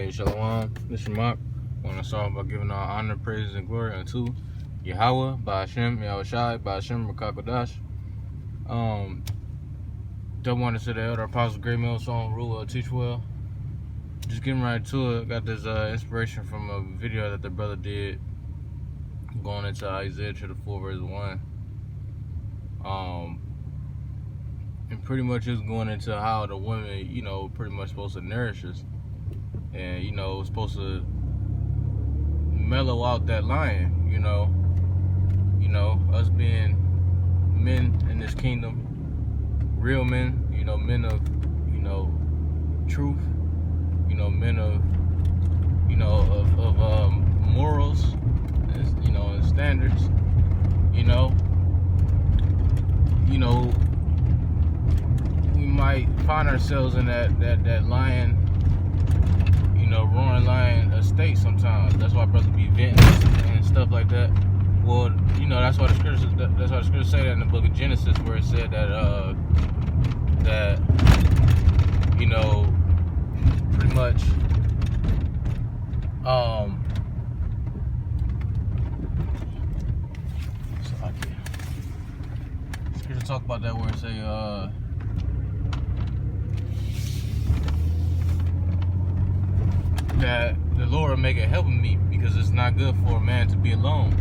Hey, Shalom, this is Mark. I want to start by giving all honor, praise, and glory unto Yahweh, Ba'ashem, Yahushai, Ba'ashem, Rakakodash. Don't want to say the Elder Apostle Great Mill song, Rule Well, Teach Well. Just getting right to it. Got this inspiration from a video that the brother did going into Isaiah chapter 4, verse 1. And pretty much is going into how the women, pretty much supposed to nourish us. And, supposed to mellow out that lion, us being men in this kingdom, real men, men of, truth, men of, morals, and standards, we might find ourselves in that lion, roaring lion estate sometimes. That's why brothers be venting and stuff like that. Well, that's why the scriptures say that in the book of Genesis, where it said that pretty much scripture talk about that where it say that the Lord will make it helping me, because it's not good for a man to be alone,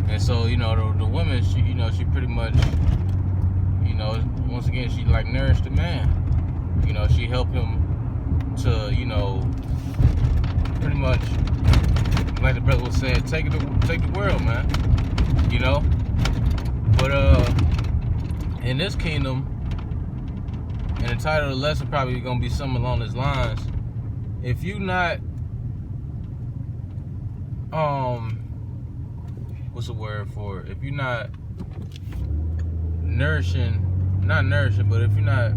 and so the woman, she pretty much, once again, she like nourished the man, she helped him to, pretty much, like the brother was saying, take the world, man, but in this kingdom. And the title of the lesson probably gonna be something along these lines. If you not, what's the word for it? If you're not not nourishing, but if you're not,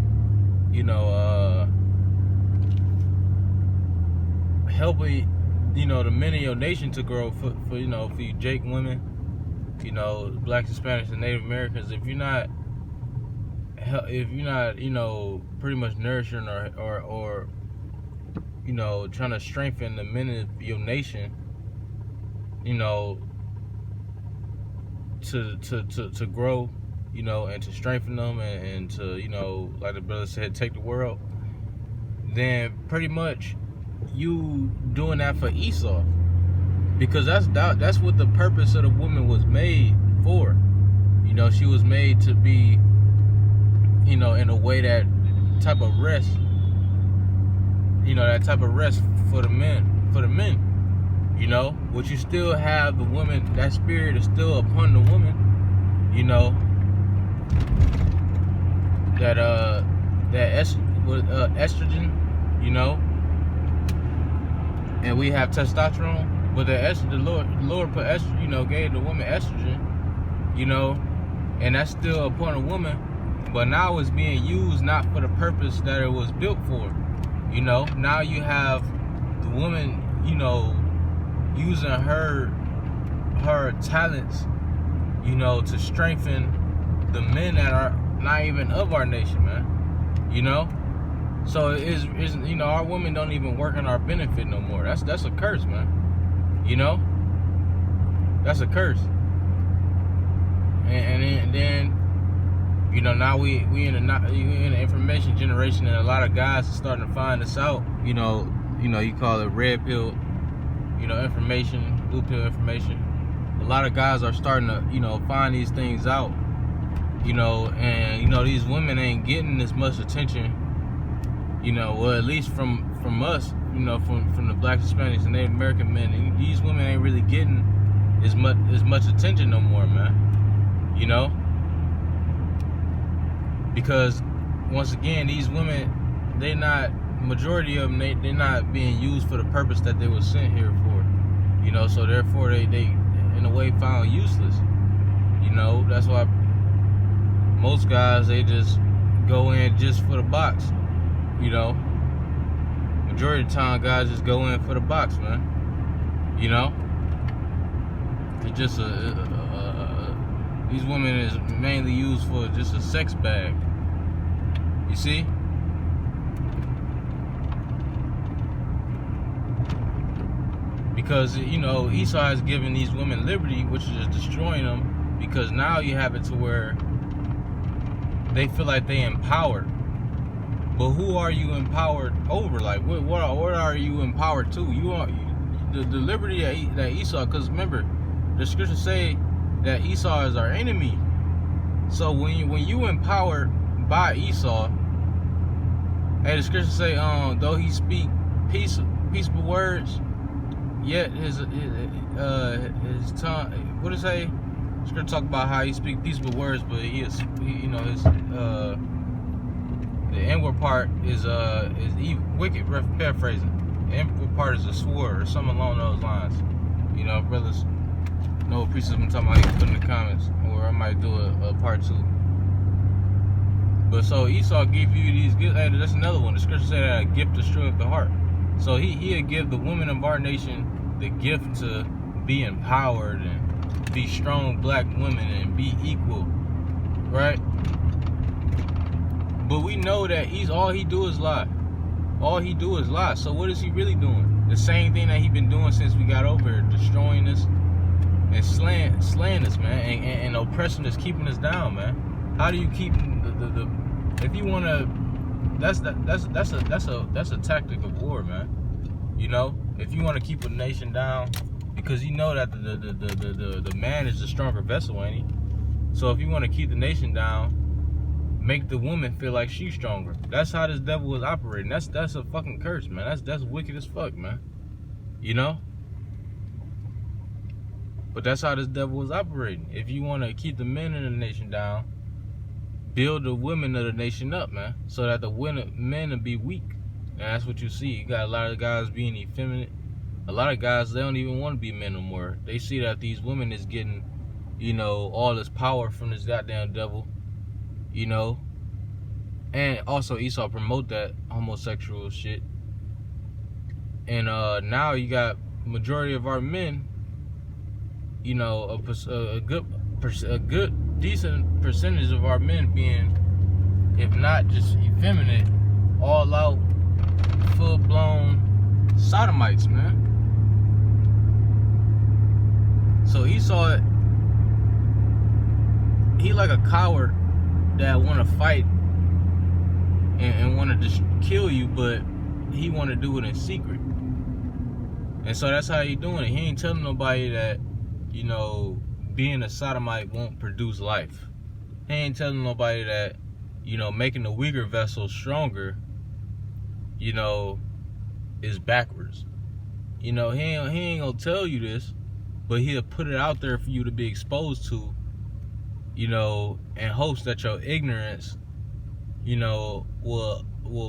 helping, the men of your nation to grow for you Jake women, blacks, Hispanics, and Native Americans, if you're not, pretty much nourishing or trying to strengthen the men of your nation, to grow, and to strengthen them and to, like the brother said, take the world, then pretty much you doing that for Esau, because that's what the purpose of the woman was made for. She was made to be, in a way that type of rest, that type of rest for the men, but you still have the woman, that spirit is still upon the woman, that estrogen, and we have testosterone, but the Lord put estrogen, gave the woman estrogen, and that's still upon a woman. But now it's being used not for the purpose that it was built for. Now you have the woman, using her talents, to strengthen the men that are not even of our nation, man. So it's our women don't even work in our benefit no more. That's a curse, man. That's a curse. And then now we in the information generation, and a lot of guys are starting to find this out. You call it red pill, information, blue pill information. A lot of guys are starting to, find these things out. And these women ain't getting as much attention. Well, at least from us, from the blacks, Hispanics, and Native American men. And these women ain't really getting as much attention no more, man. Because once again, these women, majority of them, they're not being used for the purpose that they were sent here for. So therefore they in a way found useless. That's why most guys, they just go in just for the box. Majority of the time, guys just go in for the box, man. It's just these women is mainly used for just a sex bag. You see? Because, you know, Esau has given these women liberty, which is destroying them, because now you have it to where they feel like they empowered. But who are you empowered over? Like, what are you empowered to? You are the liberty that Esau, because remember, the scriptures say that Esau is our enemy. So when you empowered by Esau, hey, the scriptures say, though he speak peaceable words, yet his tongue, what does it say? Scripture talk about how he speak peaceable words, but his the inward part is wicked. Paraphrasing, the inward part is a sword or something along those lines. You know, brothers know what priests have been talking about. You can put in the comments, or I might do a part 2. But so Esau give you these gifts. Hey, that's another one. The scripture said that a gift destroyeth the heart. So he'll give the women of our nation the gift to be empowered and be strong black women and be equal, right? But we know that all he do is lie. All he do is lie. So what is he really doing? The same thing that he been doing since we got over here, destroying us and slaying us, man, and oppressing us, keeping us down, man. How do you keep the if you want to? That's a tactic of war, man. You know, if you want to keep a nation down, because you know that the man is the stronger vessel, ain't he? So if you want to keep the nation down, make the woman feel like she's stronger. That's how this devil is operating. That's a fucking curse, man. That's wicked as fuck, man. You know? But that's how this devil is operating. If you want to keep the men in the nation down, build the women of the nation up, man, so that the men will be weak. And that's what you see. You got a lot of guys being effeminate. A lot of guys, they don't even want to be men no more. They see that these women is getting, you know, all this power from this goddamn devil, you know. And also Esau promote that homosexual shit. And now you got majority of our men, you know, a good decent percentage of our men being, if not just effeminate, all out, full blown sodomites, man. So Esau, he like a coward that want to fight and want to just kill you, but he want to do it in secret. And so that's how he doing it. He ain't telling nobody that, you know, being a sodomite won't produce life. He ain't telling nobody that, you know, making the weaker vessel stronger, you know, is backwards. You know, he ain't gonna tell you this, but he'll put it out there for you to be exposed to, you know, in hopes that your ignorance, you know, will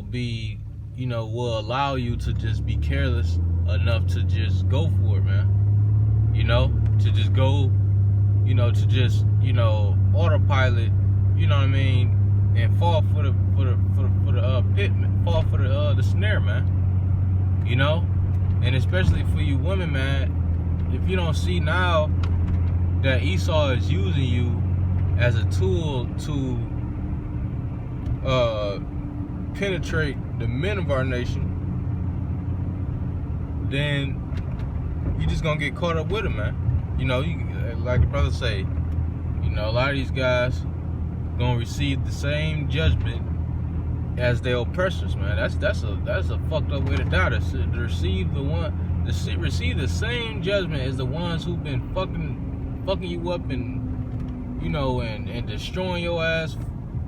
be, you know, will allow you to just be careless enough to just go for it, man. You know, to just go, you know, to just, you know, autopilot, you know what I mean, and fall for the pit, fall for the snare, man. You know, and especially for you women, man, if you don't see now that Esau is using you as a tool to penetrate the men of our nation, then you just gonna get caught up with him, man. You know, like the brother say, you know, a lot of these guys gonna receive the same judgment as their oppressors, man. That's a fucked up way to die. To receive the same judgment as the ones who've been fucking you up and, you know, and destroying your ass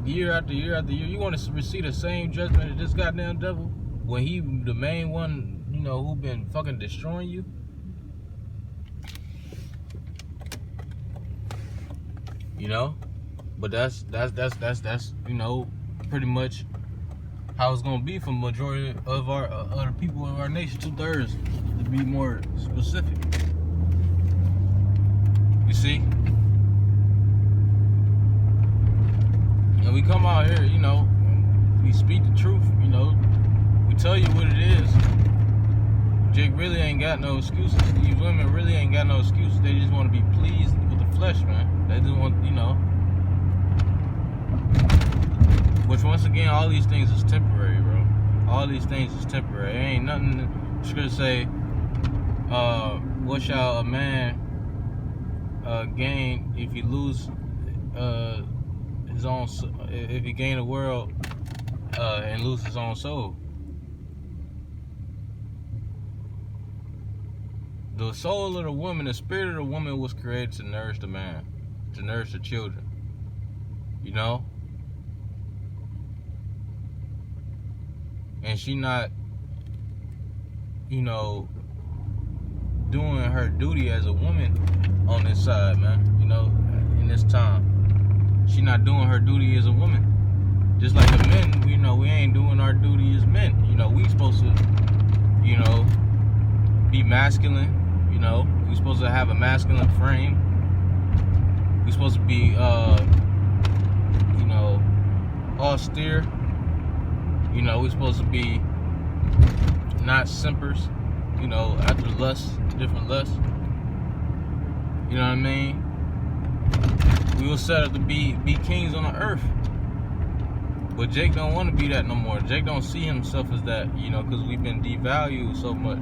year after year after year. You want to receive the same judgment as this goddamn devil when he the main one, you know, who been fucking destroying you? You know, but that's you know, pretty much how it's gonna be for majority of our other people of our nation, 2/3 to be more specific. You see, and we come out here, you know, we speak the truth, you know, we tell you what it is. Jake really ain't got no excuses. These women really ain't got no excuses. They just want to be pleased with the flesh, man. They just want, you know. Which, once again, all these things is temporary, bro. All these things is temporary. There ain't nothing the scripture say, what shall a man gain if he lose his own? If he gain the world and lose his own soul? The soul of the woman, the spirit of the woman was created to nourish the man, to nourish the children. You know? And she not, you know, doing her duty as a woman on this side, man. You know, in this time. She not doing her duty as a woman. Just like the men, you know, we ain't doing our duty as men. You know, we supposed to, you know, be masculine. You know, we supposed to have a masculine frame. We supposed to be, you know, austere. You know, we supposed to be not simpers. You know, after lust, different lusts. You know what I mean? We were set up to be kings on the earth. But Jake don't want to be that no more. Jake don't see himself as that, you know, because we've been devalued so much.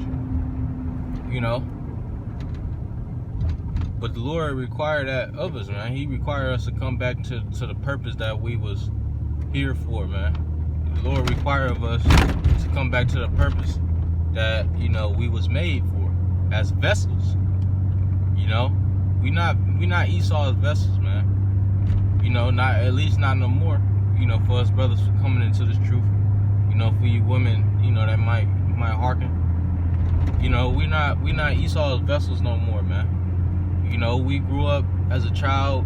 You know? But the Lord required that of us, man. He required us to come back to the purpose that we was here for, man. The Lord required of us to come back to the purpose that, you know, we was made for as vessels. You know? We not Esau's vessels, man. You know, not at least not no more. You know, for us brothers for coming into this truth. You know, for you women, you know, that might hearken. You know, we not Esau's vessels no more, man. You know, we grew up as a child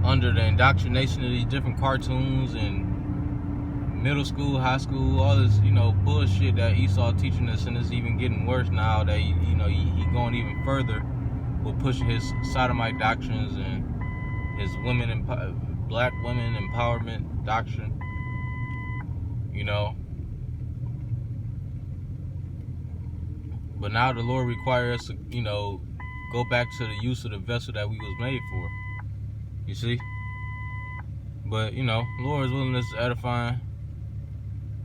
under the indoctrination of these different cartoons and middle school, high school, all this, you know, bullshit that Esau teaching us, and it's even getting worse now that, you know, he going even further with pushing his sodomite doctrines and his black women empowerment doctrine, you know. But now the Lord requires us to, you know, go back to the use of the vessel that we was made for. You see? But, you know, Lord is willing us to edifying.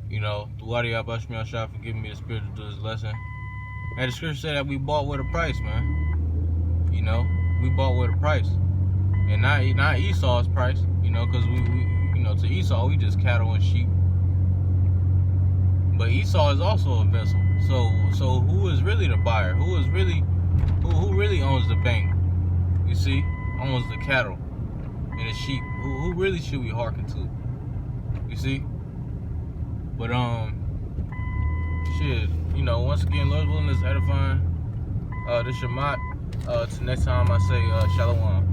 You know, through Wadiyah Bashmi Al-Shah for giving me the spirit to do this lesson. And the scripture said that we bought with a price, man. You know, we bought with a price. And not Esau's price, you know, because we, you know, to Esau, we just cattle and sheep. But Esau is also a vessel. So who is really the buyer? Who really owns the bank? You see? Owns the cattle and the sheep. Who really should we hearken to? You see? But shit, you know, once again, Lord's willing is edifying. This Shabbat. Till next time I say shalom.